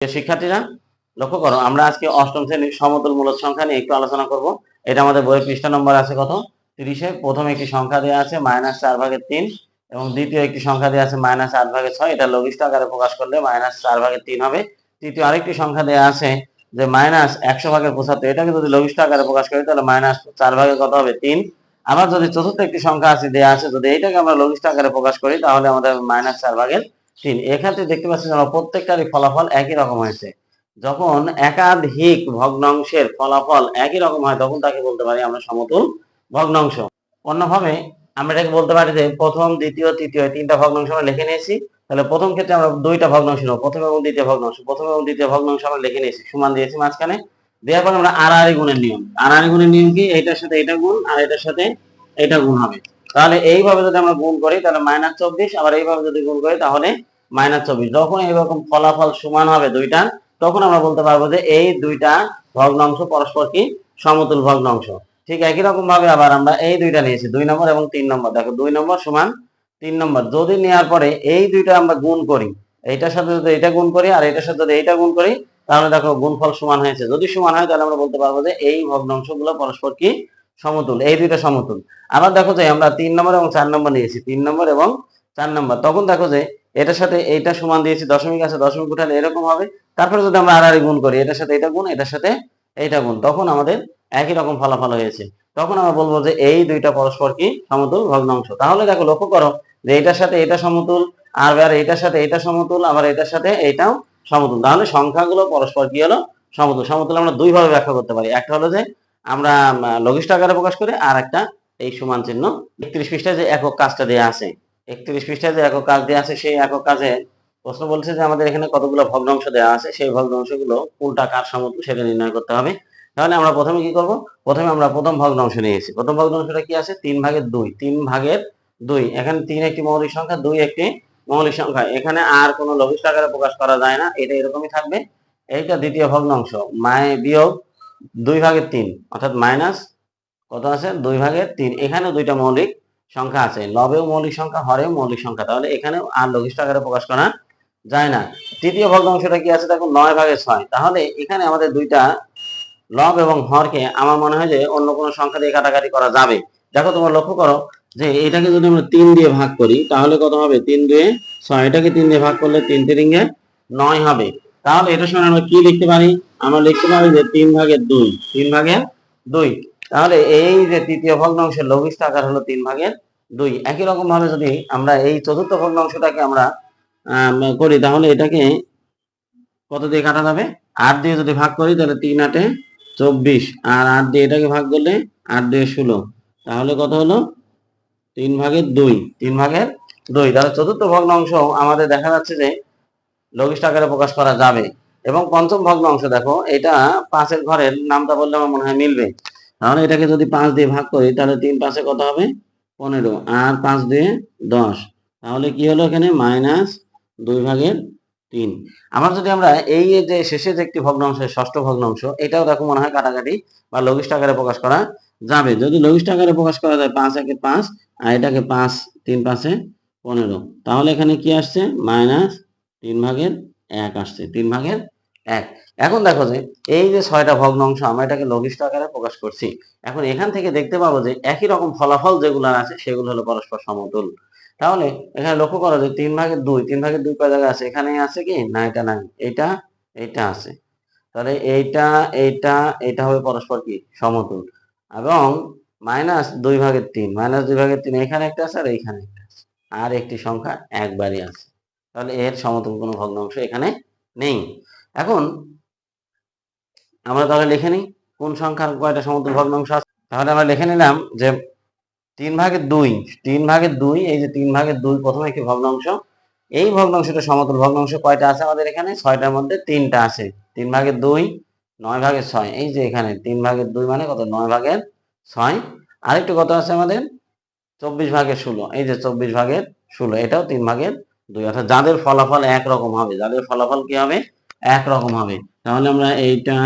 শিক্ষার্থীরা লক্ষ্য করো, আমরা আজকে অষ্টম শ্রেণীর সমতুল মূলদ সংখ্যা নিয়ে একটু আলোচনা করব। এটা আমাদের বইয়ের পৃষ্ঠা নম্বর আছে কত, 30-এ। প্রথম একটি সংখ্যা দেওয়া আছে -4/3 এবং দ্বিতীয় একটি সংখ্যা দেওয়া আছে -8/6। এটা লঘিষ্ঠ আকারে প্রকাশ করলে -4/3 হবে। তৃতীয় আরেকটি সংখ্যা দেওয়া আছে যে -100/75। এটাকে যদি লঘিষ্ঠ আকারে প্রকাশ করি তাহলে -4 কত হবে 3। আবার যদি চতুর্থ একটি সংখ্যা আছে দেওয়া আছে, যদি এইটাকে আমরা লঘিষ্ঠ আকারে প্রকাশ করি তাহলে আমাদের -4/3। এখান থেকে দেখতে পাচ্ছি আমরা প্রত্যেকটারই ফলাফল একই রকম হয়েছে। যখন একাধিক ভগ্নাংশের ফলাফল একই রকম হয় তখন তাকে বলতে পারি আমরা সমতুল ভগ্নাংশ। অন্যভাবে আমরা এটাকে বলতে পারি যে প্রথম, দ্বিতীয়, তৃতীয় তিনটা ভগ্নাংশ আমরা লিখে নিয়েছি। তাহলে প্রথম ক্ষেত্রে আমরা দুইটা ভগ্নাংশ নেব, প্রথম এবং দ্বিতীয় ভগ্নাংশ। প্রথম এবং দ্বিতীয় ভগ্নাংশ আমরা লিখে নিয়েছি, সমান দিয়েছি মাঝখানে। দেওয়ার পর আমরা আড়াআড়ি গুণের নিয়ম, আড়াআড়ি গুণের নিয়ম কি, এইটার সাথে এটা গুণ আর এটার সাথে এটা গুণ হবে। তাহলে এইভাবে যদি আমরা গুণ করি তাহলে -24, আবার এইভাবে যদি গুণ করি তাহলে -24। যখন এইরকম ফলাফল সমান হবে দুইটা, তখন আমরা বলতে পারবো যে এই দুইটা ভগ্নাংশ পরস্পর কি সমতুল ভগ্নাংশ। ঠিক একই রকম ভাবে আবার আমরা এই দুইটা নিয়েছি, 2 নম্বর এবং 3 নম্বর। দেখো 2 নম্বর সমান 3 নম্বর যদি নেওয়ার পরে এই দুইটা আমরা গুণ করি, এইটার সাথে যদি এটা গুণ করি আর এটার সাথে যদি এইটা গুণ করি, তাহলে দেখো গুণফল সমান হয়েছে। যদি সমান হয় তাহলে আমরা বলতে পারবো যে এই ভগ্নাংশগুলো পরস্পর কি সমতুল, এই দুইটা সমতুল। আবার দেখো যে আমরা 3 নম্বর এবং 4 নম্বর নিয়েছি, 3 নম্বর এবং 4 নম্বর। তখন দেখো যে এটার সাথে এইটা সমান দিয়েছি, দশমিক আছে, দশমিক উঠালে এরকম হবে। তারপরে যদি আমরা আড়াআড়ি গুণ করি, এটার সাথে এটা গুণ, এটার সাথে এইটা গুণ, তখন আমাদের একই রকম ফলাফল হয়েছে। তখন আমরা বলবো যে এই দুইটা পরস্পর কি সমতুল ভগ্নাংশ। তাহলে দেখো লক্ষ্য করো যে এটার সাথে এটা সমতুল, আর এটার সাথে এটা সমতুল, আবার এটার সাথে এটাও সমতুল। তাহলে সংখ্যাগুলো পরস্পর কি হলো সমতুল। সমতুল আমরা দুই ভাবে ব্যাখ্যা করতে পারি। একটা হলো যে আমরা লঘিষ্ঠ আকারে প্রকাশ করি, আর একটা এই সমান চিহ্ন। 31 পৃষ্ঠায় যে একক কাজটা দেওয়া আছে, 31 পৃষ্ঠায় যে একক কাজ দেওয়া আছে, সেই একক কাজে প্রশ্ন বলছে যে আমাদের এখানে কতগুলো ভগ্নাংশ দেওয়া আছে, সেই ভগ্নাংশগুলো কোনটা কার সমতুল সেটা নির্ণয় করতে হবে। তাহলে আমরা প্রথমে কি করব, প্রথমে আমরা প্রথম ভগ্নাংশ নিয়েছি। প্রথম ভগ্নাংশটা কি আছে, 3/2, 3/2। এখানে 3 একটি মৌলিক সংখ্যা, 2 একটি মৌলিক সংখ্যা। এখানে আর কোনো লঘিষ্ঠ আকারে প্রকাশ করা যায় না, এটা এরকমই থাকবে। এইটা দ্বিতীয় ভগ্নাংশ, বিয়োগ 2/3, অর্থাৎ মাইনাস কত আছে 2/3। এখানে দুইটা মৌলিক সংখ্যা আছে, লবেও মৌলিক সংখ্যা, হরেও মৌলিক সংখ্যা। তাহলে এখানে আর লঘিষ্ঠ আকারে প্রকাশ করা যায় না। তৃতীয় ভগ্নাংশটা কি আছে দেখো, 9/6। তাহলে এখানে আমাদের দুইটা লব এবং হরকে আমার মনে হয় যে অন্য কোনো সংখ্যা দিয়ে কাটাকাটি করা যাবে। দেখো তোমরা লক্ষ্য করো যে এটাকে যদি আমরা 3 দিয়ে ভাগ করি তাহলে কত হবে, 3×2 6। এটাকে 3 দিয়ে ভাগ করলে 3×3 9 হবে। তাহলে এটার সঙ্গে আমরা কি লিখতে পারি, আমরা লিখতে পারি যে 3/2, 3/2। তাহলে এই যে তৃতীয় ভগ্নাংশের লঘিষ্ঠ আকার হলো 3/2। একই রকম ভাবে যদি আমরা এই চতুর্থ ভগ্নাংশটাকে আমরা করি তাহলে এটাকে কত দিয়ে কাটা যাবে, 8 দিয়ে যদি ভাগ করি তাহলে 3×8 = 24, আর 8 দিয়ে এটাকে ভাগ করলে 8 দিয়ে 16। তাহলে কত হলো 3/2, 3/2। তাহলে চতুর্থ ভগ্নাংশ আমাদের দেখা যাচ্ছে যে লঘিষ্ঠ আকারে প্রকাশ করা যাবে। এবং পঞ্চম ভগ্নাংশ দেখো, এটা 5-এর ঘরের নামটা বললে আমার মনে হয় মিলবে। তাহলে এটাকে যদি 5 দিয়ে ভাগ করি তাহলে 3×5 কত হবে 15, আর 5 দিয়ে 10। তাহলে কি হলো এখানে -2/3। আবার যদি আমরা এই যে শেষে যে একটি ভগ্নাংশ, ষষ্ঠ ভগ্নাংশ, এটাও দেখো মনে হয় কাটাকাটি বা লঘিষ্ঠ আকারে প্রকাশ করা যাবে। যদি লঘিষ্ঠ আকারে প্রকাশ করা যায় 5×1 = 5, আর এটাকে 5, 3×5 = 15। তাহলে এখানে কি আসছে -3/1 আসছে, 3/1। এখন দেখো যে এই যে 6টা ভগ্নাংশ আমরা এটাকে লঘিষ্ঠ আকারে প্রকাশ করছি। এখন এখান থেকে দেখতে পাবো যে একই রকম ফলাফল যেগুলো আছে সেগুলো হলো পরস্পর সমতুল। তাহলে এখানে লক্ষ্য করো যে 3/2, 3/2 কয় জায়গায় আছে, এখানে আছে কি না, এটা নাই, এইটা আছে। তাহলে এইটা হবে পরস্পর কি সমতুল। এবং -2/3, এখানে একটা আছে আর এইখানে একটা আছে, আর একটি সংখ্যা একবারই আছে। তাহলে এর সমতুল কোনো ভগ্নাংশ এখানে নেই। এখন আমরা তাহলে লিখে নিই কোন সংখ্যার কয়টা সমতুল ভগ্নাংশ আছে। তাহলে আমরা লিখে নিলাম যে 3/2, এই যে 3/2 প্রথমে একটি ভগ্নাংশ। এই ভগ্নাংশটা সমতুল ভগ্নাংশ কয়টা আছে আমাদের এখানে, 6টার মধ্যে 3টা আছে। 3/2, 9/6। এই যে এখানে 3/2 মানে কত, 9/6। আরেকটু কত আছে আমাদের 24/16। এই যে 24/16, এটাও 3/2। অর্থাৎ যাদের ফলাফল একরকম হবে, যাদের ফলাফল কি হবে একরকম হবে। তাহলে আমরা এইটা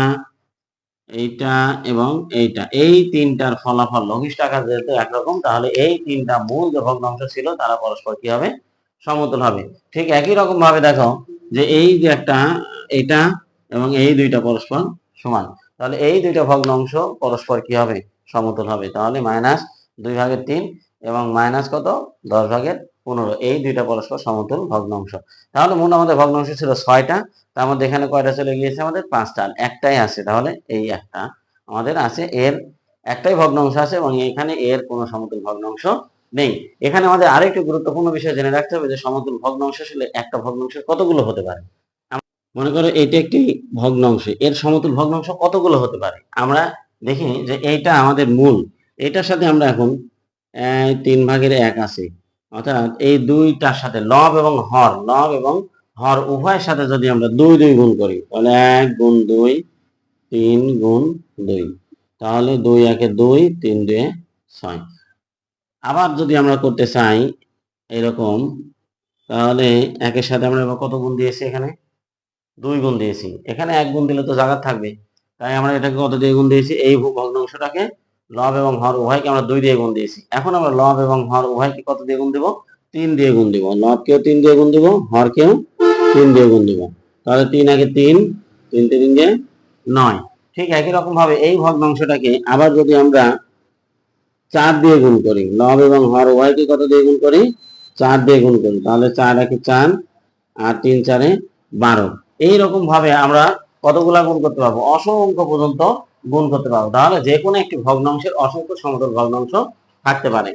এবং এইটা, এই তিনটার ফলাফল লঘিষ্ঠ আকার যেহেতু একরকম, তাহলে এই তিনটা মূল যে ভগ্নাংশ ছিল তারা পরস্পর কি হবে সমতুল হবে। ঠিক একই রকম ভাবে দেখো যে এই যে একটা এটা এবং এই দুইটা পরস্পর সমান, তাহলে এই দুইটা ভগ্নাংশ পরস্পর কি হবে, সমতুল হবে। তাহলে -2/3 এবং মাইনাস কত 10/15, এই দুইটা পরস্পর সমতুল ভগ্নাংশ। তাহলে মোট আমাদের ভগ্নাংশ ছিল 6টা, তার মধ্যে এখানে কয়টা চলে গিয়েছে, আমাদের 5টা, একটাই আছে। তাহলে এই একটা আমাদের আছে, এর একটাই ভগ্নাংশ আছে এবং এখানে এর কোনো সমতুল ভগ্নাংশ নেই। এখানে আমাদের আরেকটি গুরুত্বপূর্ণ বিষয় জেনে রাখতে হবে যে সমতুল ভগ্নাংশ আসলে একটা ভগ্নাংশের কতগুলো হতে পারে। মনে করো এটা একটি ভগ্নাংশ, এর সমতুল ভগ্নাংশ কতগুলো হতে পারে। আমরা দেখি যে এইটা আমাদের মূল, এটার সাথে আমরা এখন 3/1 আছে, অর্থাৎ এই দুইটার সাথে লব এবং হর উভয়ের সাথে যদি আমরা 2 গুণ করি, তাহলে 1 গুণ 2 3 গুণ 2, তাহলে 2 1 2 3 2 6। আবার যদি আমরা করতে চাই এরকম, তাহলে একের সাথে আমরা কত গুণ দিয়েছি, এখানে 2 গুণ দিয়েছি, এখানে 1 গুণ দিলে তো জায়গা থাকবে, তাই আমরা এটাকে কত দিয়ে গুণ দিয়েছি, এই ভগ্নাংশটাকে লব এবং হর উভয়কে আমরা 2 দিয়ে গুণ দিয়েছি। এখন আমরা লব এবং হর উভয়কে কত দিয়ে গুণ দিব, 3 দিয়ে গুণ দিব। লবকেও 3 দিয়ে গুণ দিব, হরকেও 3 দিয়ে গুণ দিব। তাহলে 3 1 3, 3 3 9। ঠিক একই রকম ভাবে এই ভগ্নাংশটাকে আবার যদি আমরা 4 দিয়ে গুণ করি, লব এবং হর উভয়কে কত দিয়ে গুণ করি, 4 দিয়ে গুণ করি, তাহলে 4 1 4 আর 3 4 12। এইরকম ভাবে আমরা কতগুলা গুণ করতে পারবো, অসংখ্য পর্যন্ত গুণ করতে পারবো। তাহলে যে কোনো একটি ভগ্নাংশের অসংখ্য সমতল ভগ্নাংশ থাকতে পারে।